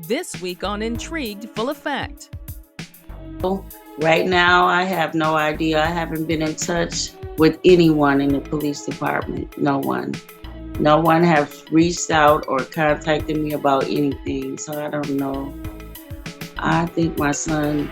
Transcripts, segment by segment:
This week on Intrigued Full Effect. Right now, I have no idea. I haven't been in touch with anyone in the police department. No one. No one have reached out or contacted me about anything. So I don't know. I think my son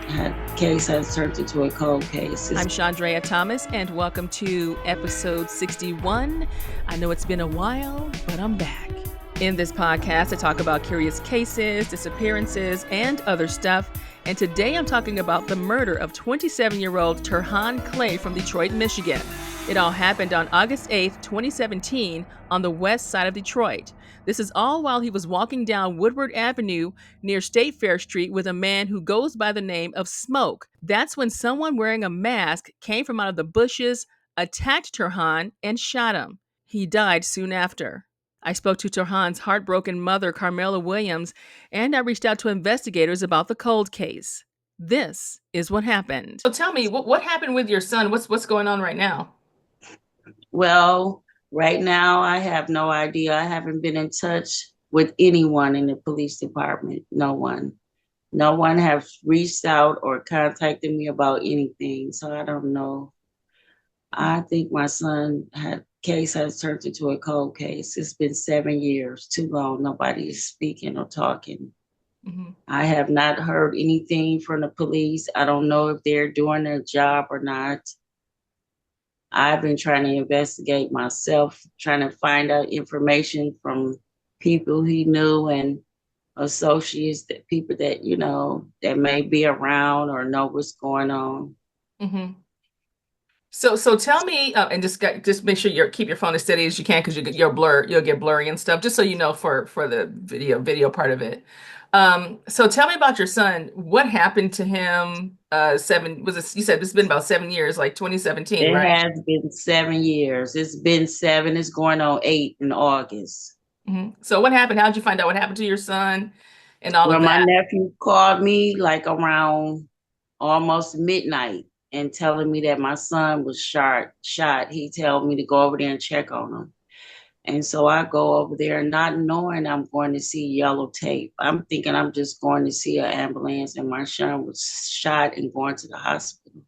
case has turned into a cold case. I'm Chandrea Thomas, and welcome to episode 61. I know it's been a while, but I'm back. In this podcast, I talk about curious cases, disappearances, and other stuff. And today I'm talking about the murder of 27-year-old Turhan Clay from Detroit, Michigan. It all happened on August 8th, 2017, on the west side of Detroit. This is all while he was walking down Woodward Avenue near State Fair Street with a man who goes by the name of Smoke. That's when someone wearing a mask came from out of the bushes, attacked Turhan, and shot him. He died soon after. I spoke to Turhan's heartbroken mother, Carmela Williams, and I reached out to investigators about the cold case. This is what happened. So tell me, what happened with your son? What's going on right now? Well, right now, I have no idea. I haven't been in touch with anyone in the police department. No one. No one have reached out or contacted me about anything. So I don't know. I think my son case has turned into a cold case. It's been 7 years, too long. Nobody is speaking or talking. Mm-hmm. I have not heard anything from the police. I don't know if they're doing their job or not. I've been trying to investigate myself, trying to find out information from people he knew and associates, that people that, that may be around or know what's going on. Mm-hmm. So tell me, and just make sure you keep your phone as steady as you can, because you'll get blurry and stuff. Just so you know, for the video part of it. So tell me about your son. What happened to him? You said it's been about 7 years, like 2017, right? It has been 7 years. It's been 7. It's going on 8 in August. Mm-hmm. So what happened? How'd you find out what happened to your son and all of that? My nephew called me like around almost midnight and telling me that my son was shot. He told me to go over there and check on him. And so I go over there not knowing I'm going to see yellow tape. I'm thinking I'm just going to see an ambulance, and my son was shot and going to the hospital.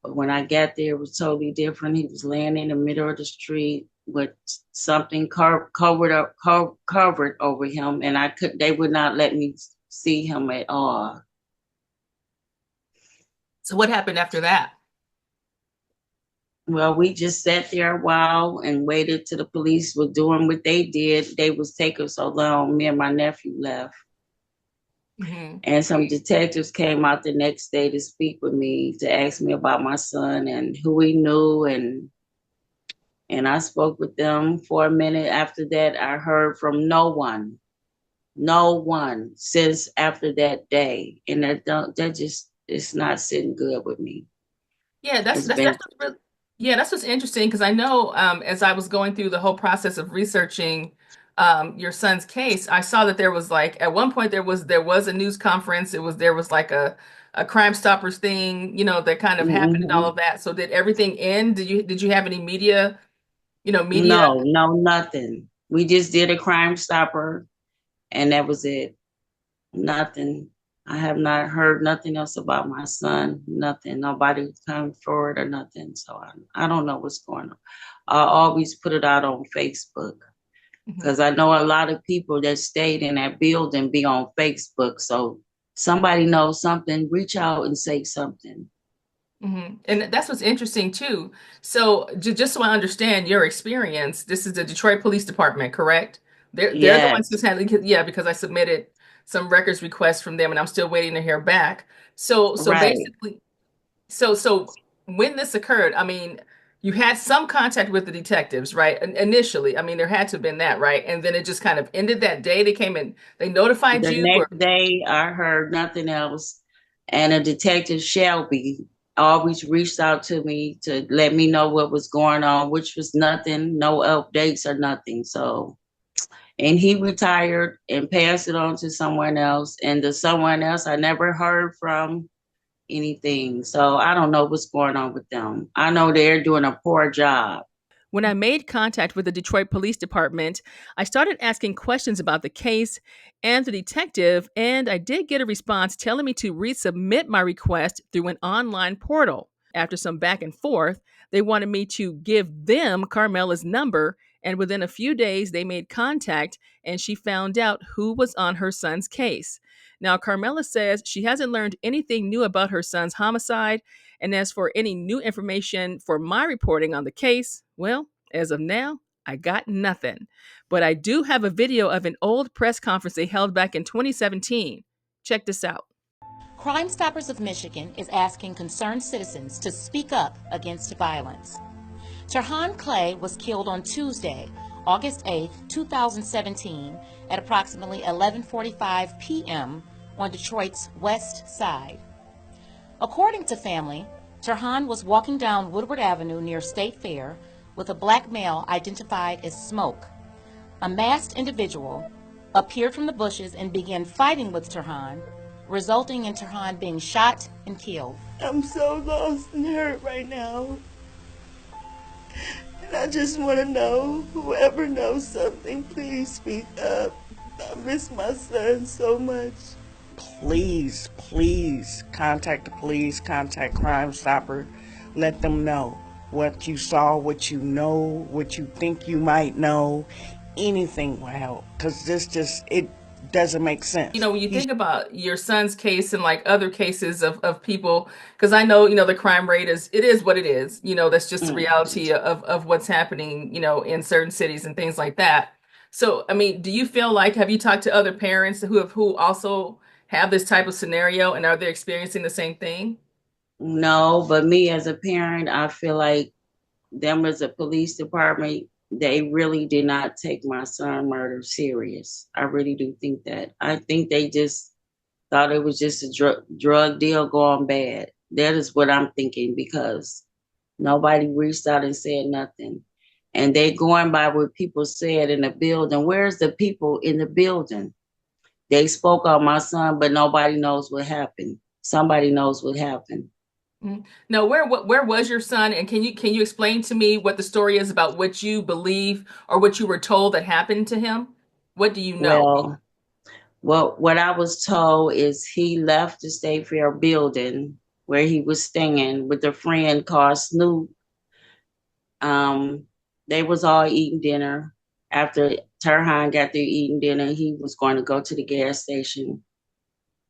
But when I got there, it was totally different. He was laying in the middle of the street with something covered over him, and they would not let me see him at all. So what happened after that? Well, we just sat there a while and waited till the police were doing what they did. They was taking so long. Me and my nephew left. Mm-hmm. And some detectives came out the next day to speak with me, to ask me about my son and who he knew. And I spoke with them for a minute. After that, I heard from no one since after that day. And that just, it's not sitting good with me. Yeah, that's what's interesting, because I know as I was going through the whole process of researching your son's case, I saw that there was, like, at one point there was a news conference. There was like a Crime Stoppers thing, that kind of happened, mm-hmm. and all of that. So did everything end? Did you have any media? No, nothing. We just did a Crime Stopper, and that was it. Nothing. I have not heard nothing else about my son. Nothing. Nobody come forward or nothing. So I don't know what's going on. I always put it out on Facebook, because mm-hmm. I know a lot of people that stayed in that building be on Facebook. So somebody knows something, reach out and say something. Mm-hmm. And that's what's interesting too. So just so I understand your experience, this is the Detroit Police Department, correct? They're the ones who's handling, because I submitted some records requests from them, and I'm still waiting to hear back. So right. Basically, so when this occurred, I mean, you had some contact with the detectives, right? Initially, I mean, there had to have been that, right? And then it just kind of ended that day. They came and they notified you. The next day, I heard nothing else, and a detective, Shelby, always reached out to me to let me know what was going on, which was nothing, no updates or nothing. So. And he retired and passed it on to someone else. And the someone else, I never heard from anything. So I don't know what's going on with them. I know they're doing a poor job. When I made contact with the Detroit Police Department, I started asking questions about the case and the detective, and I did get a response telling me to resubmit my request through an online portal. After some back and forth, they wanted me to give them Carmela's number, and within a few days, they made contact and she found out who was on her son's case. Now, Carmela says she hasn't learned anything new about her son's homicide. And as for any new information for my reporting on the case, well, as of now, I got nothing. But I do have a video of an old press conference they held back in 2017. Check this out. Crime Stoppers of Michigan is asking concerned citizens to speak up against violence. Turhan Clay was killed on Tuesday, August 8, 2017, at approximately 11:45 p.m. on Detroit's west side. According to family, Turhan was walking down Woodward Avenue near State Fair with a black male identified as Smoke. A masked individual appeared from the bushes and began fighting with Turhan, resulting in Turhan being shot and killed. I'm so lost and hurt right now. And I just want to know, whoever knows something, please speak up. I miss my son so much. Please, please contact the police, contact Crime Stopper. Let them know what you saw, what you know, what you think you might know. Anything will help, because it doesn't make sense. You know, when you think about your son's case and like other cases of people, because I know, the crime rate it is what it is. That's just the reality of what's happening, in certain cities and things like that. So, I mean, do you feel like, have you talked to other parents who also have this type of scenario, and are they experiencing the same thing? No, but me as a parent, I feel like them as a police department, they really did not take my son murder serious. I really do think that. I think they just thought it was just a drug deal going bad. That is what I'm thinking, because nobody reached out and said nothing. And they going by what people said in the building. Where's the people in the building? They spoke on my son, but nobody knows what happened. Somebody knows what happened. No, where was your son? And can you explain to me what the story is about what you believe or what you were told that happened to him? What do you know? Well, what I was told is he left the State Fair building where he was staying with a friend called Snoop. They was all eating dinner. After Turhan got through eating dinner, he was going to go to the gas station.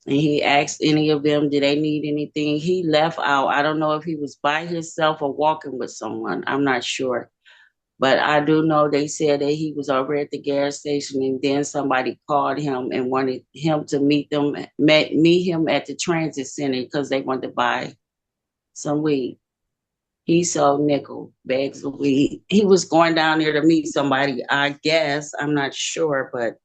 And he asked any of them, did they need anything? He left out. I don't know if he was by himself or walking with someone. I'm not sure. But I do know they said that he was over at the gas station, and then somebody called him and wanted him to meet him at the transit center because they wanted to buy some weed. He sold nickel bags of weed. He was going down there to meet somebody, I guess. I'm not sure, but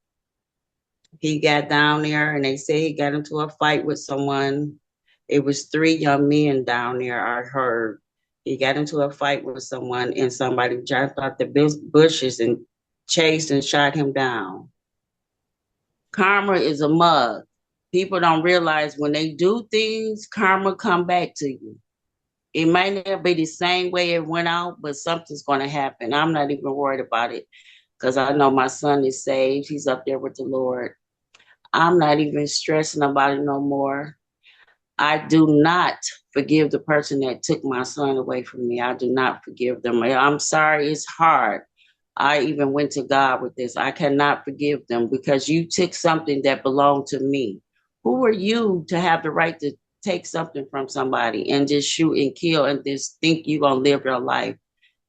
he got down there and they say he got into a fight with someone. It was 3 young men down there, I heard. He got into a fight with someone and somebody jumped out the bushes and chased and shot him down. Karma is a mug. People don't realize when they do things, karma come back to you. It might not be the same way it went out, but something's going to happen. I'm not even worried about it because I know my son is saved. He's up there with the Lord. I'm not even stressing about it no more. I do not forgive the person that took my son away from me. I do not forgive them. I'm sorry, it's hard. I even went to God with this. I cannot forgive them because you took something that belonged to me. Who are you to have the right to take something from somebody and just shoot and kill and just think you're going to live your life?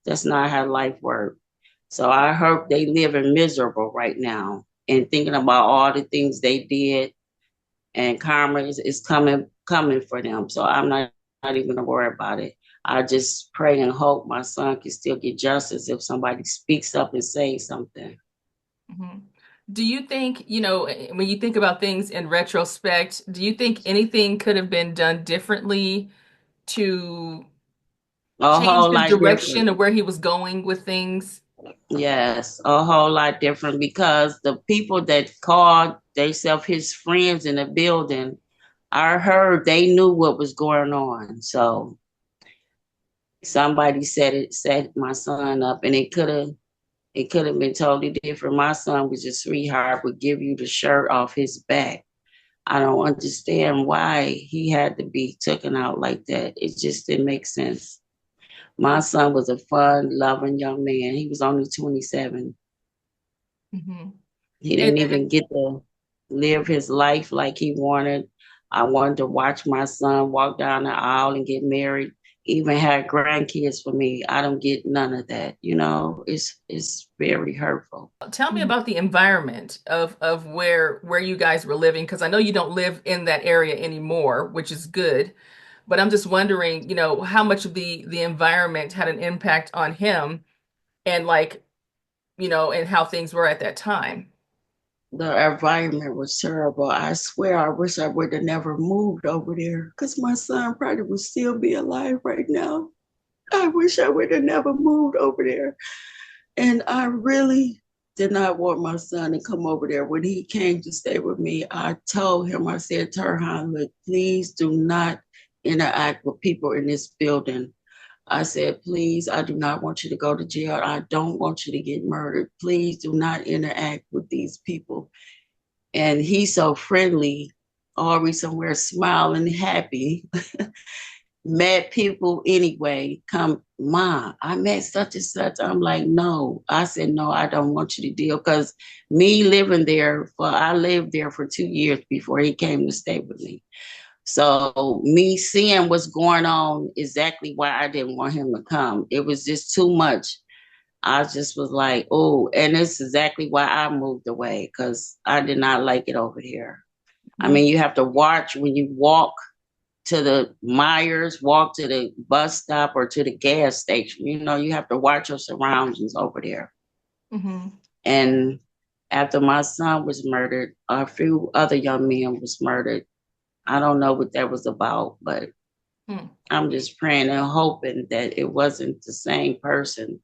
That's not how life works. So I hope they live in miserable right now and thinking about all the things they did, and karma is coming for them. So I'm not even gonna worry about it. I just pray and hope my son can still get justice if somebody speaks up and says something. Mhm. Do you think, when you think about things in retrospect, do you think anything could have been done differently to A change whole the lot direction different. of where he was going with things? Yes, a whole lot different because the people that called themselves his friends in the building, I heard they knew what was going on. So Somebody set my son up, and it could have been totally different. My son was a sweetheart, would give you the shirt off his back. I don't understand why he had to be taken out like that. It just didn't make sense. My son was a fun, loving young man. He was only 27. Mm-hmm. He And, didn't even get to live his life like he wanted. I wanted to watch my son walk down the aisle and get married, even had grandkids for me. I don't get none of that. It's very hurtful. tell me about the environment of where you guys were living, because I know you don't live in that area anymore, which is good. But I'm just wondering, how much of the environment had an impact on him, and like, and how things were at that time. The environment was terrible. I swear, I wish I would have never moved over there because my son probably would still be alive right now. I wish I would have never moved over there. And I really did not want my son to come over there. When he came to stay with me, I told him, I said, Turhan, look, please do not interact with people in this building. I said, please, I do not want you to go to jail. I don't want you to get murdered. Please do not interact with these people. And he's so friendly, always somewhere smiling, happy. Met people anyway. Come, Ma, I met such and such. I'm like, no. I said, no, I don't want you to deal. Because me living there, I lived there for 2 years before he came to stay with me. So me seeing what's going on, exactly why I didn't want him to come. It was just too much. I just was like, oh, and it's exactly why I moved away because I did not like it over here. I Mhm. mean, you have to watch when you walk to the Myers, walk to the bus stop or to the gas station. You have to watch your surroundings over there. Mhm. And after my son was murdered, a few other young men was murdered. I don't know what that was about, but Mm. I'm just praying and hoping that it wasn't the same person.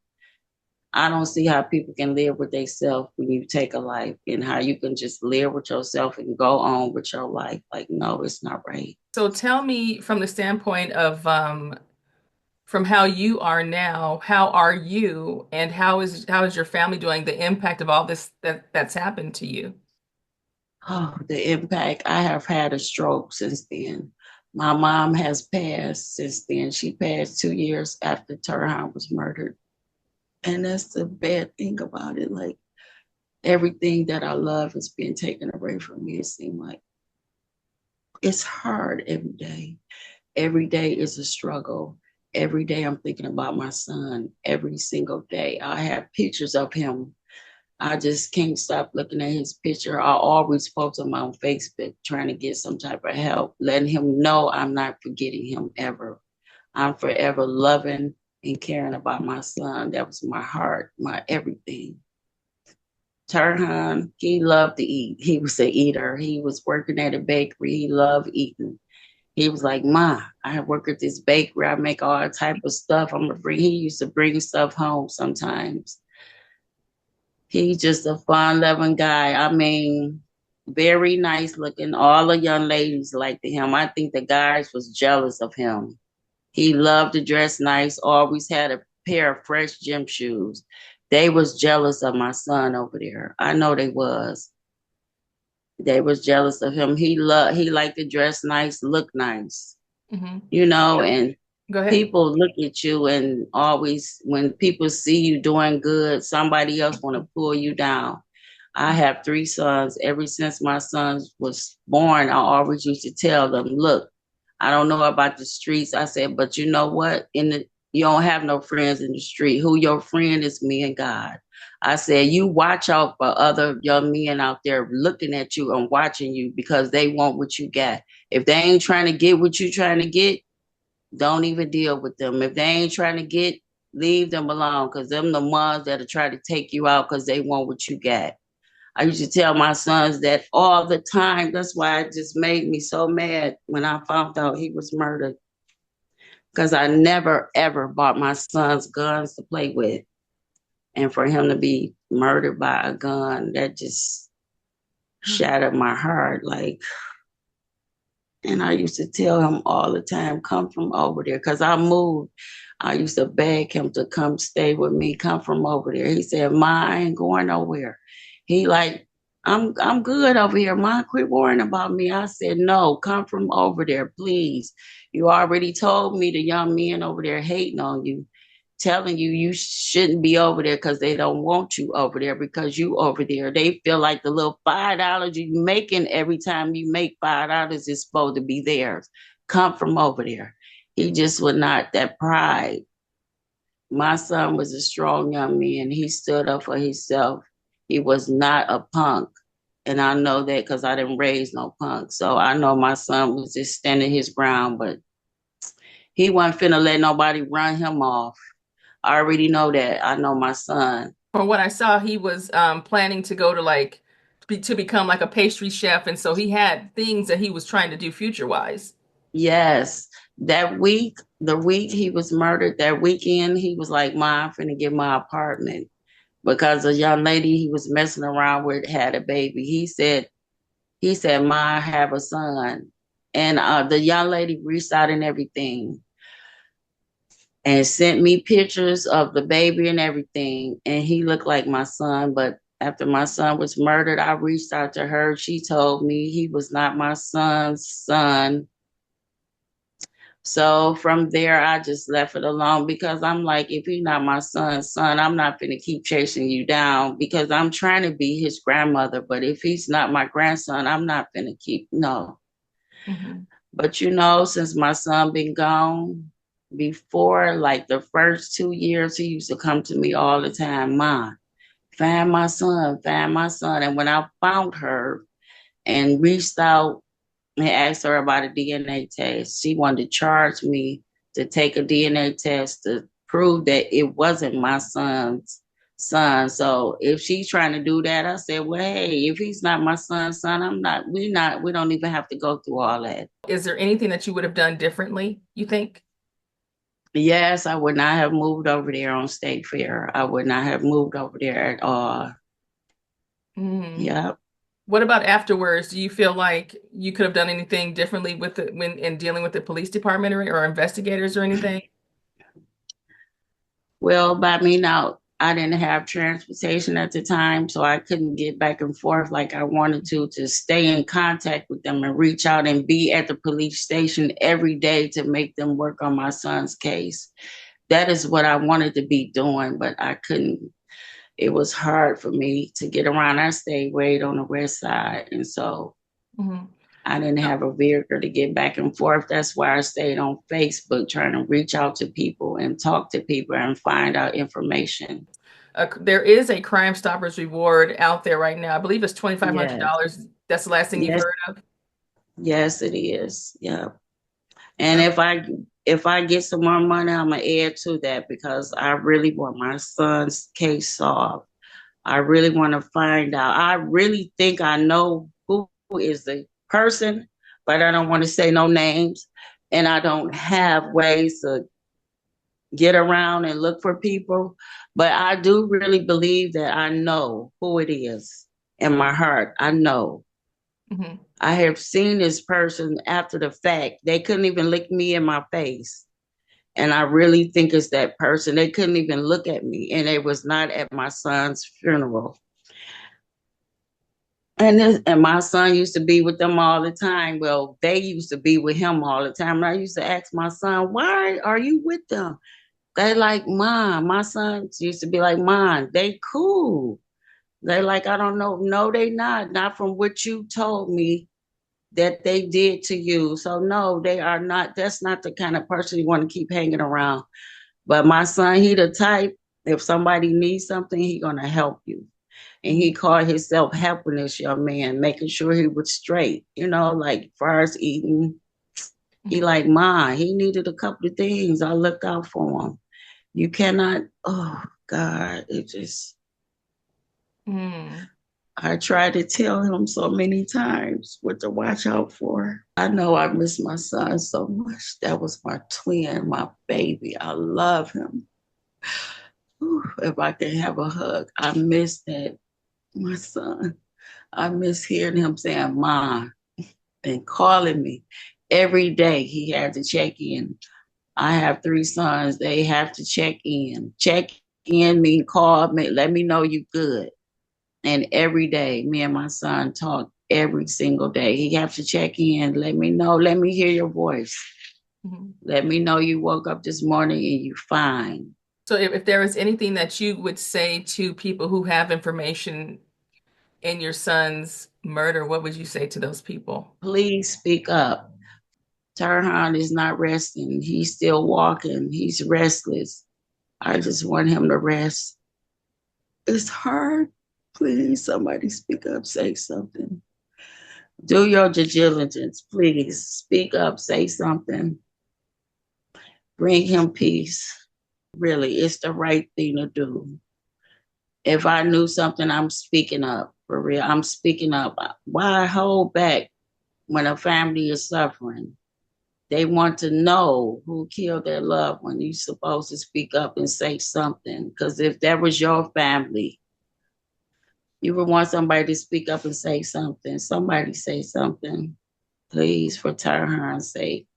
I don't see how people can live with themselves when you take a life and how you can just live with yourself and go on with your life. Like, no, it's not right. So tell me from the standpoint of from how you are now, how are you, and how is your family doing, the impact of all this that's happened to you? Oh, the impact. I have had a stroke since then. My mom has passed since then. She passed 2 years after Turhan was murdered. And that's the bad thing about it. Like everything that I love is being taken away from me. It seems like it's hard every day. Every day is a struggle. Every day I'm thinking about my son. Every single day. I have pictures of him. I just can't stop looking at his picture. I always post him on Facebook trying to get some type of help, letting him know I'm not forgetting him ever. I'm forever loving and caring about my son. That was my heart, my everything. Turhan, he loved to eat. He was an eater. He was working at a bakery. He loved eating. He was like, Ma, I work at this bakery. I make all type of stuff. He used to bring stuff home sometimes. He's just a fun loving guy. I mean, very nice looking. All the young ladies liked him. I think the guys was jealous of him. He loved to dress nice, always had a pair of fresh gym shoes. They was jealous of my son over there. I know they was. They was jealous of him. He liked to dress nice, look nice, Hmm. and Go ahead. people look at you and always when people see you doing good, somebody else want to pull you down. I have three sons. Ever since my son was born, I always used to tell them, look, I don't know about the streets. I said, but you know what? You don't have no friends in the street. Who your friend is me and God. I said, you watch out for other young men out there looking at you and watching you because they want what you got. If they ain't trying to get what you trying to get, don't even deal with them. If they ain't trying to get, leave them alone because them the ones that'll try to take you out because they want what you got. I used to tell my sons that all the time. That's why it just made me so mad when I found out he was murdered because I never, ever bought my sons guns to play with. And for him to be murdered by a gun, that just shattered my heart. Like, And I used to tell him all the time, come from over there. Because I moved. I used to beg him to come stay with me, come from over there. He said, Ma, I ain't going nowhere. He like, I'm good over here. Ma, quit worrying about me. I said, no, come from over there, please. You already told me the young men over there hating on you, telling you you shouldn't be over there because they don't want you over there because you over there. They feel like the little $5 you making every time you make $5 is supposed to be theirs. Come from over there. He just would not, that pride. My son was a strong young man. He stood up for himself. He was not a punk. And I know that because I didn't raise no punk. So I know my son was just standing his ground, but he wasn't finna let nobody run him off. I already know that. I know my son. From what I saw, he was planning to go to to become like a pastry chef, and so he had things that he was trying to do future wise. Yes. That week, the week he was murdered, that weekend, he was like, Ma, I'm finna get my apartment. Because a young lady he was messing around with had a baby. He said, Ma, I have a son. And the young lady reached out and everything and sent me pictures of the baby and everything. And he looked like my son. But after my son was murdered, I reached out to her. She told me he was not my son's son. So from there, I just left it alone because I'm like, if he's not my son's son, I'm not going to keep chasing you down because I'm trying to be his grandmother. But if he's not my grandson, I'm not going to keep, no. Mm-hmm. But since my son been gone, before like the first 2 years, he used to come to me all the time, Ma, find my son, find my son. And when I found her and reached out and asked her about a DNA test, she wanted to charge me to take a DNA test to prove that it wasn't my son's son. So if she's trying to do that, I said, well, hey, if he's not my son's son, we don't even have to go through all that. Is there anything that you would have done differently, you think? Yes, I would not have moved over there on State Fair. I would not have moved over there at all. Mm. Yep. What about afterwards? Do you feel like you could have done anything differently with when in dealing with the police department or investigators or anything? Well, by me now, I didn't have transportation at the time, so I couldn't get back and forth like I wanted to stay in contact with them and reach out and be at the police station every day to make them work on my son's case. That is what I wanted to be doing, but I couldn't. It was hard for me to get around. I stayed right on the west side, and so Mm-hmm. I didn't have a vehicle to get back and forth. That's why I stayed on Facebook trying to reach out to people and talk to people and find out information. There is a Crime Stoppers reward out there right now. I believe it's Yes, $2,500. That's the last thing you've yes, heard of? yes, it is. Yeah. And Oh, if I get some more money, I'm gonna add to that because I really want my son's case solved. I really want to find out. I really think I know who is the person, but I don't want to say no names. And I don't have ways to get around and look for people. But I do really believe that I know who it is in my heart. I know. mm-hmm. I have seen this person after the fact. They couldn't even look me in my face. And I really think it's that person. They couldn't even look at me. And it was not at my son's funeral. And my son used to be with them all the time. Well, they used to be with him all the time. And I used to ask my son, why are you with them? They like, Mom. My son used to be like, Mom, they cool. They like, I don't know. No, they not. Not from what you told me that they did to you. So no, they are not. That's not the kind of person you want to keep hanging around. But my son, he the type, if somebody needs something, he gonna help you. And he called himself helping this young man, making sure he was straight, like far as eating. He like mine. He needed a couple of things. I looked out for him. You cannot, oh God, it just, Mm. I tried to tell him so many times what to watch out for. I know I miss my son so much. That was my twin, my baby. I love him. Whew, if I can have a hug, I miss that, my son. I miss hearing him saying, Mom, and calling me. Every day he had to check in. I have 3 sons. They have to check in. Check in mean call me, let me know you good. And every day, me and my son talk every single day. He have to check in. Let me know. Let me hear your voice. Mm-hmm. Let me know you woke up this morning and you fine. So if there was anything that you would say to people who have information in your son's murder, what would you say to those people? Please speak up. Turhan is not resting. He's still walking. He's restless. I just want him to rest. It's hard. Please, somebody speak up, say something. Do your due diligence, please. Speak up, say something. Bring him peace. Really, it's the right thing to do. If I knew something, I'm speaking up. For real, I'm speaking up. Why hold back when a family is suffering? They want to know who killed their loved one. You're supposed to speak up and say something. Because if that was your family, you would want somebody to speak up and say something. Somebody say something, please, for Turhan's sake.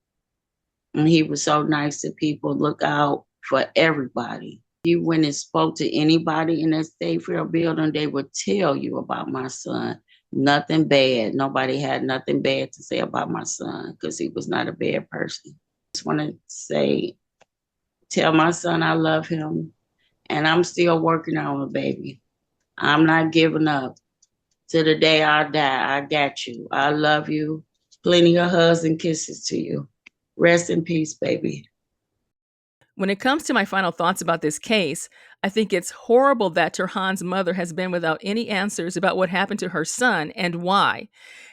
And he was so nice to people. Look out for everybody. You went and spoke to anybody in that Stayfield building, they would tell you about my son. Nothing bad. Nobody had nothing bad to say about my son because he was not a bad person. I just want to say, tell my son I love him. And I'm still working on him, baby. I'm not giving up. To the day I die, I got you. I love you. Plenty of hugs and kisses to you. Rest in peace, baby. When it comes to my final thoughts about this case, I think it's horrible that Turhan's mother has been without any answers about what happened to her son and why.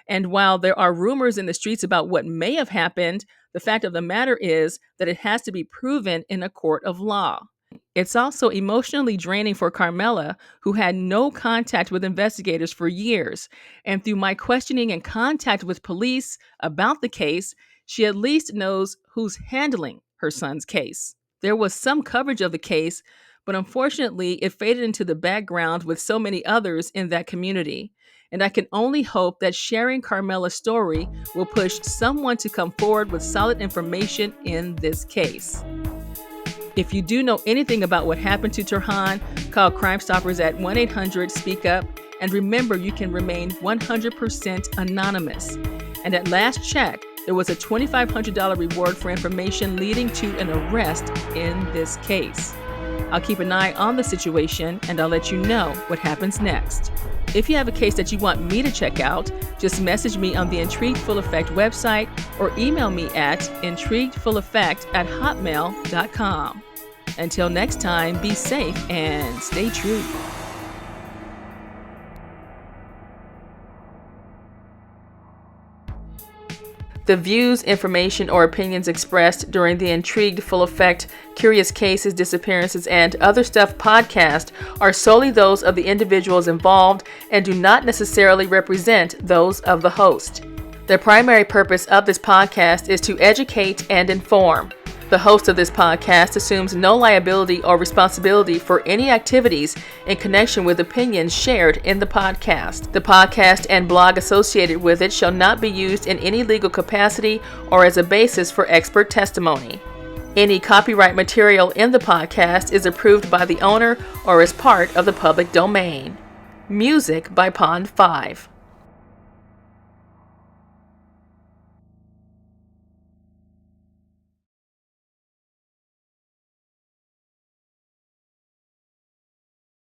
And while there are rumors in the streets about what may have happened, the fact of the matter is that it has to be proven in a court of law. It's also emotionally draining for Carmela, who had no contact with investigators for years. And through my questioning and contact with police about the case, she at least knows who's handling her son's case. There was some coverage of the case, but unfortunately, it faded into the background with so many others in that community. And I can only hope that sharing Carmela's story will push someone to come forward with solid information in this case. If you do know anything about what happened to Turhan, call Crime Stoppers at 1-800-SPEAK-UP. And remember, you can remain 100% anonymous. And at last check, there was a $2,500 reward for information leading to an arrest in this case. I'll keep an eye on the situation and I'll let you know what happens next. If you have a case that you want me to check out, just message me on the Intrigued Full Effect website or email me at intriguedfulleffect@hotmail.com. Until next time, be safe and stay true. The views, information, or opinions expressed during the Intrigued Full Effect, Curious Cases, Disappearances, and Other Stuff podcast are solely those of the individuals involved and do not necessarily represent those of the host. The primary purpose of this podcast is to educate and inform. The host of this podcast assumes no liability or responsibility for any activities in connection with opinions shared in the podcast. The podcast and blog associated with it shall not be used in any legal capacity or as a basis for expert testimony. Any copyright material in the podcast is approved by the owner or is part of the public domain. Music by Pond 5.